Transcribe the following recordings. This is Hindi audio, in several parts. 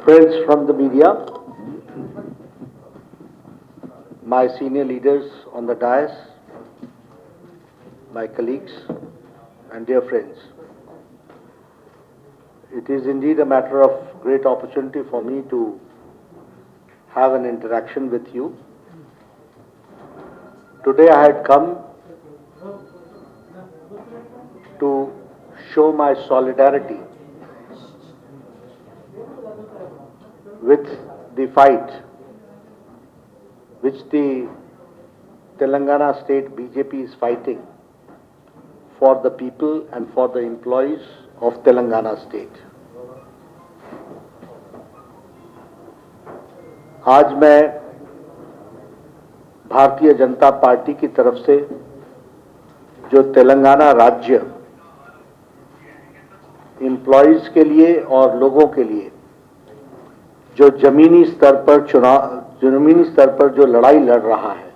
friends from the media, my senior leaders on the dais, my colleagues, and dear friends. It is indeed a matter of great opportunity for me to have an interaction with you. Today I had come to show my solidarity with the fight which the Telangana State BJP is fighting for the people and for the employees of Telangana State. आज मैं भारतीय जनता पार्टी की तरफ से जो तेलंगाना राज्य एम्प्लॉइज के लिए और लोगों के लिए जो जमीनी स्तर पर जो लड़ाई लड़ रहा है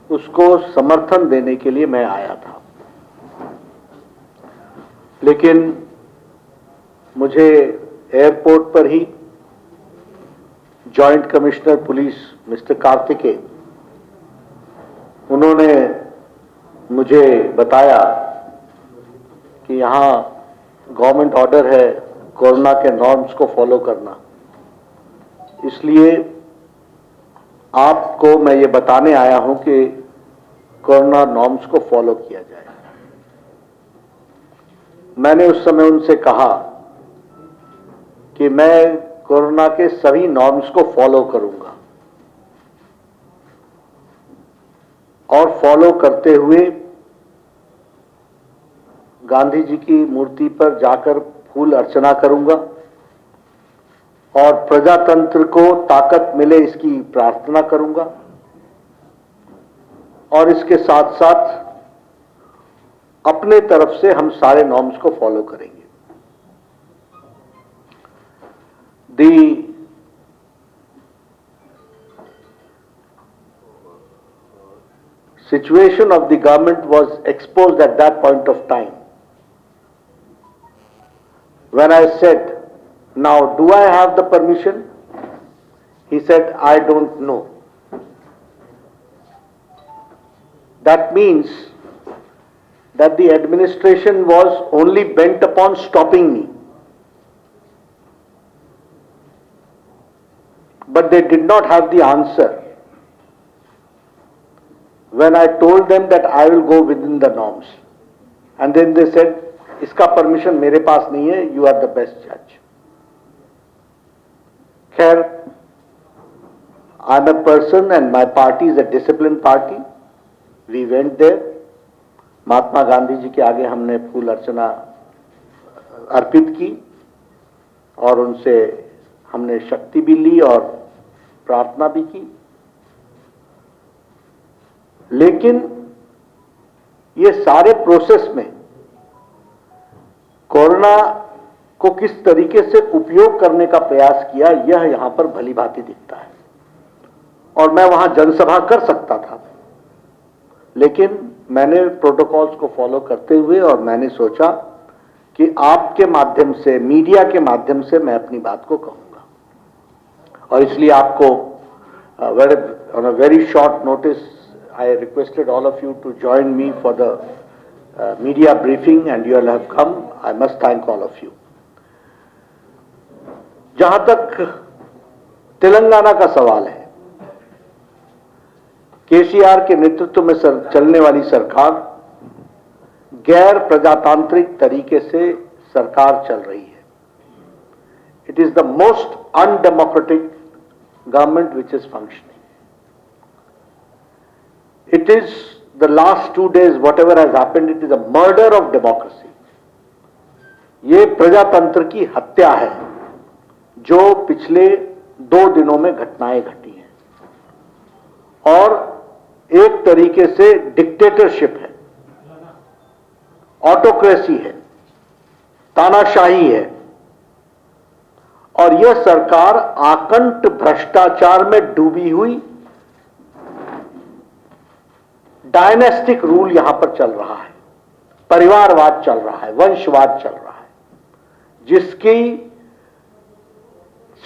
उसको समर्थन देने के लिए मैं आया था। लेकिन मुझे एयरपोर्ट पर ही joint commissioner police mister Kartikeya उन्होंने मुझे बताया कि यहाँ गवर्नमेंट ऑर्डर है कोरोना के नॉर्म्स को फॉलो करना, इसलिए आपको मैं ये बताने आया हूं कि कोरोना नॉर्म्स को फॉलो किया जाए। मैंने उस समय उनसे कहा कि मैं कोरोना के सभी नॉर्म्स को फॉलो करूंगा और फॉलो करते हुए गांधी जी की मूर्ति पर जाकर फूल अर्चना करूंगा और प्रजातंत्र को ताकत मिले इसकी प्रार्थना करूंगा और इसके साथ साथ अपने तरफ से हम सारे नॉर्म्स को फॉलो करेंगे। The situation of the government was exposed at that point of time. When I said, now do I have the permission? He said, I don't know. That means that the administration was only bent upon stopping me. But they did not have the answer when I told them that I will go within the norms. And then they said, iska permission mere paas nahi hai, you are the best judge. Khair, I am a person and my party is a disciplined party. We went there. Mahatma Gandhi ji के आगे हमने फूल अर्चना अर्पित की और उनसे हमने शक्ति भी ली और प्रार्थना भी की। लेकिन ये सारे प्रोसेस में कोरोना को किस तरीके से उपयोग करने का प्रयास किया यह यहां पर भली भांति दिखता है। और मैं वहां जनसभा कर सकता था, लेकिन मैंने प्रोटोकॉल्स को फॉलो करते हुए और मैंने सोचा कि आपके माध्यम से, मीडिया के माध्यम से मैं अपनी बात को कहूंगा और इसलिए आपको on a very short notice I requested all of you to join me for the media briefing and you all have come. I must thank all of you. जहां तक तेलंगाना का सवाल है, केसीआर के नेतृत्व में चलने वाली सरकार गैर प्रजातांत्रिक तरीके से सरकार चल रही है। It is the most undemocratic government which is functioning. It is the last 2 days whatever has happened, it is a murder of democracy. ये प्रजातंत्र की हत्या है जो पिछले 2 दिनों में घटनाएं घटी हैं और एक तरीके से डिक्टेटरशिप है, ऑटोक्रेसी है, तानाशाही है और यह सरकार आकंठ भ्रष्टाचार में डूबी हुई डायनेस्टिक रूल यहां पर चल रहा है, परिवारवाद चल रहा है, वंशवाद चल रहा है, जिसकी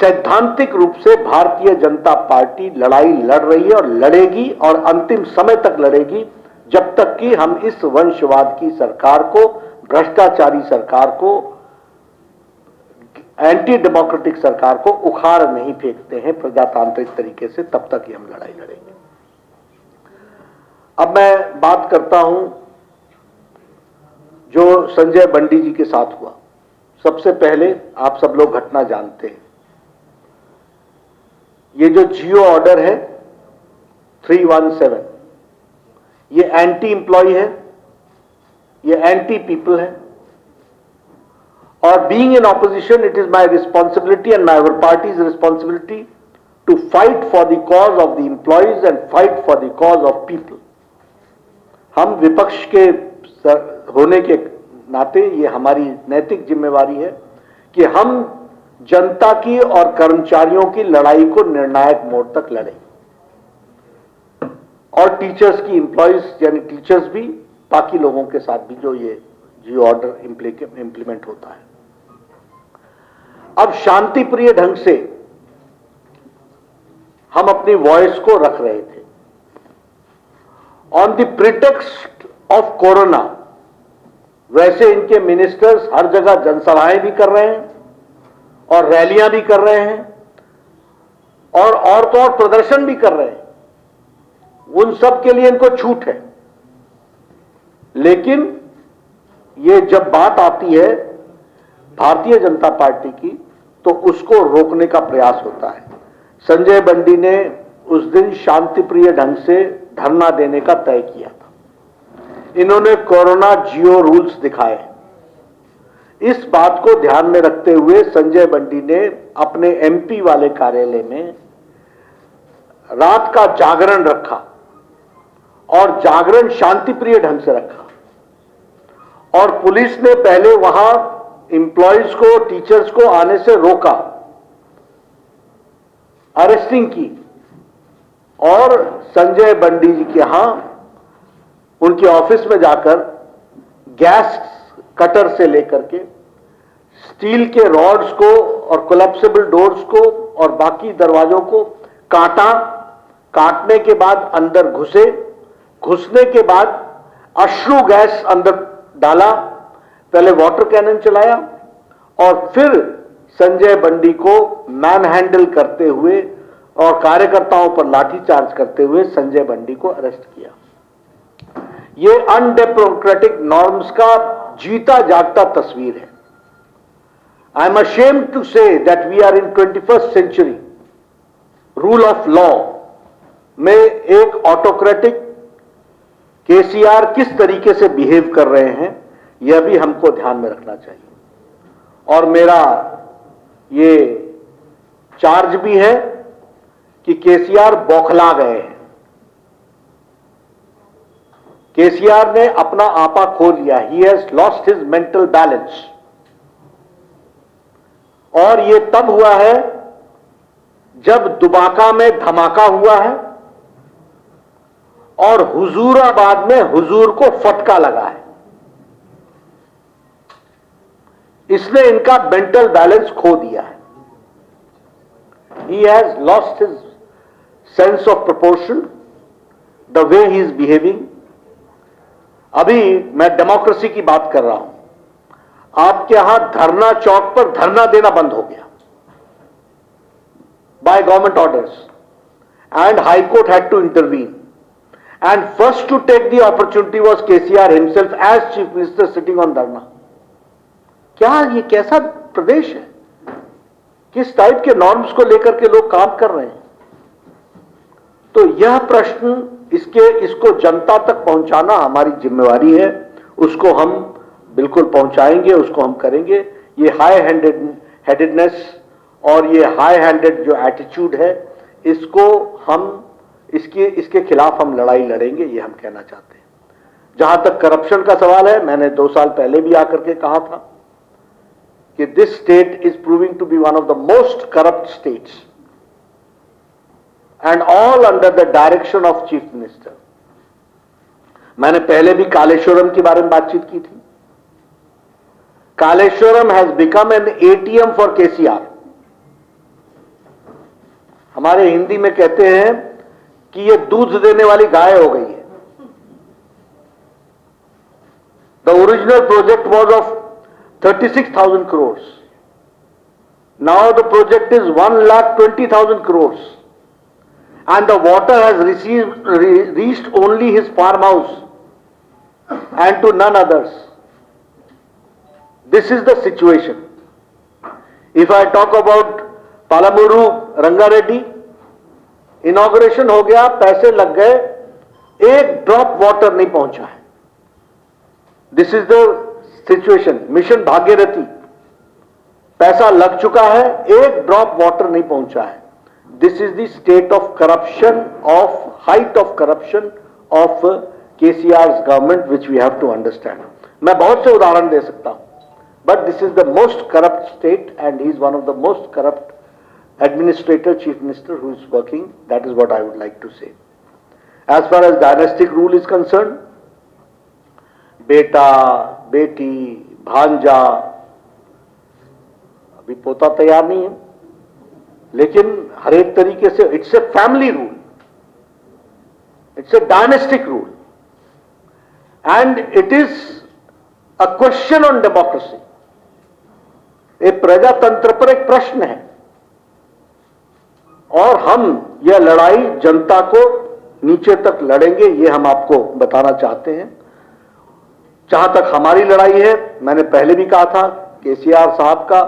सैद्धांतिक रूप से भारतीय जनता पार्टी लड़ाई लड़ रही है और लड़ेगी और अंतिम समय तक लड़ेगी, जब तक कि हम इस वंशवाद की सरकार को, भ्रष्टाचारी सरकार को, एंटी डेमोक्रेटिक सरकार को उखाड़ नहीं फेंकते हैं प्रजातांत्रिक तरीके से, तब तक ही हम लड़ाई लड़ेंगे। अब मैं बात करता हूं जो संजय बंडी जी के साथ हुआ। सबसे पहले आप सब लोग घटना जानते हैं। ये जो जियो ऑर्डर है 317, ये एंटी एम्प्लॉय है, ये एंटी पीपल है, और being in opposition it is my responsibility and my party's responsibility to fight for the cause of the employees and fight for the cause of people. हम विपक्ष के होने के नाते ये हमारी नैतिक जिम्मेवारी है कि हम जनता की और कर्मचारियों की लड़ाई को निर्णायक मोड़ तक लड़ें, और टीचर्स की, एम्प्लॉयज यानी टीचर्स भी, बाकी लोगों के साथ भी जो ये जियो ऑर्डर इंप्लीमेंट होता है। अब शांतिप्रिय ढंग से हम अपनी वॉइस को रख रहे थे। On the pretext of corona, वैसे इनके मिनिस्टर्स हर जगह जनसभाएं भी कर रहे हैं और रैलियां भी कर रहे हैं और तो और प्रदर्शन भी कर रहे हैं। उन सब के लिए इनको छूट है, लेकिन ये जब बात आती है भारतीय जनता पार्टी की, तो उसको रोकने का प्रयास होता है। संजय बंडी ने उस दिन शांतिप्रिय ढंग से धरना देने का तय किया था। इन्होंने कोरोना जियो रूल्स दिखाए। इस बात को ध्यान में रखते हुए संजय बंडी ने अपने एमपी वाले कार्यालय में रात का जागरण रखा, और जागरण शांतिप्रिय ढंग से रखा, और पुलिस ने पहले वहां एम्प्लॉयज को, टीचर्स को आने से रोका, अरेस्टिंग की, और संजय बंडी जी के यहां उनके ऑफिस में जाकर गैस कटर से लेकर के स्टील के रॉड्स को और कोलैप्सिबल डोर्स को और बाकी दरवाजों को काटा। काटने के बाद अंदर घुसे, घुसने के बाद अश्रु गैस अंदर डाला, पहले वाटर कैनन चलाया, और फिर संजय बंडी को मैन हैंडल करते हुए और कार्यकर्ताओं पर लाठीचार्ज करते हुए संजय बंडी को अरेस्ट किया। ये अनडेमोक्रेटिक नॉर्म्स का जीता जागता तस्वीर है। I am ashamed to say that we are in 21st century. Rule of law में एक ऑटोक्रेटिक केसीआर किस तरीके से बिहेव कर रहे हैं, यह भी हमको ध्यान में रखना चाहिए। और मेरा ये चार्ज भी है कि केसीआर बौखला गए हैं। केसीआर ने अपना आपा खो लिया। He has lost his mental balance. और ये तब हुआ है जब दुबाका में धमाका हुआ है और हुजूराबाद में हुजूर को फटका लगा है। इसने इनका मेंटल बैलेंस खो दिया है। He has lost his sense of proportion, the way he is behaving. अभी मैं डेमोक्रेसी की बात कर रहा हूं। आपके यहां धरना चौक पर धरना देना बंद हो गया by government orders, and high court had to intervene, and first to take the opportunity was KCR himself as chief minister sitting on dharna. क्या ये कैसा प्रदेश है? किस टाइप के नॉर्म्स को लेकर के लोग काम कर रहे हैं? तो यह प्रश्न, इसको जनता तक पहुंचाना हमारी जिम्मेवारी है। उसको हम बिल्कुल पहुंचाएंगे, उसको हम करेंगे। ये हाई हेडेडनेस और ये हाई हैंडेड जो एटीट्यूड है, इसको हम इसके खिलाफ हम लड़ाई लड़ेंगे, ये हम कहना चाहते हैं। जहां तक करप्शन का सवाल है, मैंने 2 साल पहले भी आकर के कहा था कि this state is proving to be one of the most corrupt states, and all under the direction of chief minister. मैंने पहले भी कालेश्वरम के बारे में बातचीत की थी। Kaleshwaram has become an ATM for KCR. हमारे हिंदी में कहते हैं कि ये दूध देने वाली गाय हो गई है। The original project was of 36,000 crores. Now the project is 1,20,000 crores. And the water has reached only his farmhouse and to none others. This is the situation. If I talk about Palamuru Rangareddy, inauguration हो गया, पैसे लग गए, एक ड्रॉप वाटर नहीं पहुंचा है। This is the situation. Mission Bhagirathi, पैसा लग चुका है, एक ड्रॉप वाटर नहीं पहुंचा है। This is the state of corruption, of height of corruption of KCR's government, which we have to understand. मैं बहुत से उदाहरण दे सकता हूं, but this is the most corrupt state and he is one of the most corrupt administrator, chief minister who is working. That is what I would like to say. As far as dynastic rule is concerned, बेटा, बेटी, भांजा, अभी पोता तैयार नहीं है, लेकिन हर एक तरीके से it's a family rule, it's a dynastic rule, and it is a question on democracy. एक प्रजातंत्र पर एक प्रश्न है, और हम यह लड़ाई जनता को नीचे तक लड़ेंगे, ये हम आपको बताना चाहते हैं। जहां तक हमारी लड़ाई है, मैंने पहले भी कहा था, केसीआर साहब का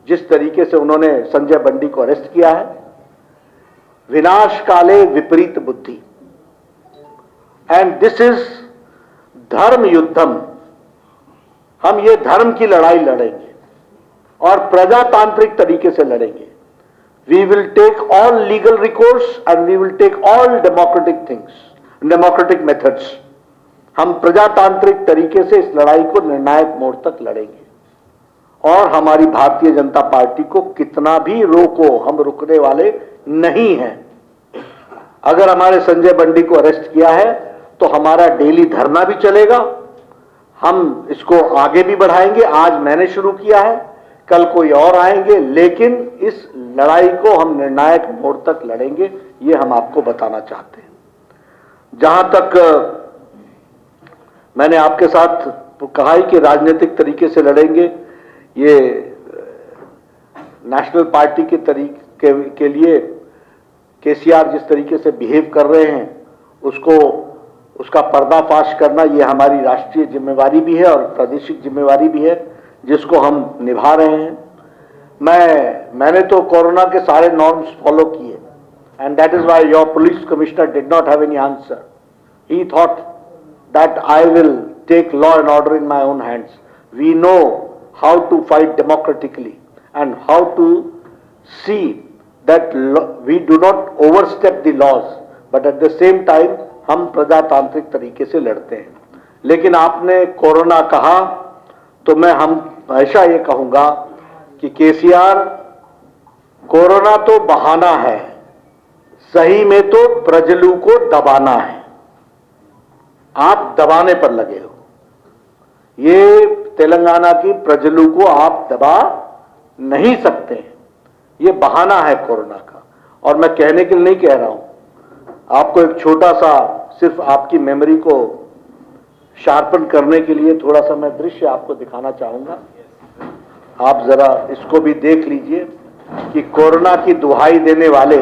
जिस तरीके से उन्होंने संजय बंडी को अरेस्ट किया है, विनाश काले विपरीत बुद्धि, एंड दिस इज धर्म युद्धम। हम ये धर्म की लड़ाई लड़ेंगे और प्रजातांत्रिक तरीके से लड़ेंगे। We will take all legal recourse and we will take all democratic things, democratic methods. हम प्रजातांत्रिक तरीके से इस लड़ाई को निर्णायक मोड़ तक लड़ेंगे, और हमारी भारतीय जनता पार्टी को कितना भी रोको, हम रुकने वाले नहीं हैं। अगर हमारे संजय बंडी को अरेस्ट किया है तो हमारा डेली धरना भी चलेगा, हम इसको आगे भी बढ़ाएंगे। आज मैंने शुरू किया है, कल कोई और आएंगे, लेकिन इस लड़ाई को हम निर्णायक मोड़ तक लड़ेंगे, ये हम आपको बताना चाहते हैं। जहां तक मैंने आपके साथ कहा ही कि राजनीतिक तरीके से लड़ेंगे, ये नेशनल पार्टी के तरीके के लिए केसीआर जिस तरीके से बिहेव कर रहे हैं, उसका पर्दाफाश करना, ये हमारी राष्ट्रीय जिम्मेवारी भी है और प्रादेशिक जिम्मेवारी भी है, जिसको हम निभा रहे हैं। मैंने तो कोरोना के सारे नॉर्म्स फॉलो किए, and that is why your police commissioner did not have any answer. He thought that I will take law and order in my own hands. We know how to fight democratically and how to see that we do not overstep the laws, but at the same time हम प्रजातांत्रिक तरीके से लड़ते हैं। लेकिन आपने कोरोना कहा, तो मैं हमेशा ये कहूंगा कि केसीआर, कोरोना तो बहाना है, सही में तो प्रजलू को दबाना है। आप दबाने पर लगे हो, ये तेलंगाना की प्रजलू को आप दबा नहीं सकते हैं, ये बहाना है कोरोना का। और मैं कहने के लिए नहीं कह रहा हूं, आपको एक छोटा सा, सिर्फ आपकी मेमोरी को शार्पन करने के लिए थोड़ा सा मैं दृश्य आपको दिखाना चाहूंगा। आप जरा इसको भी देख लीजिए कि कोरोना की दुहाई देने वाले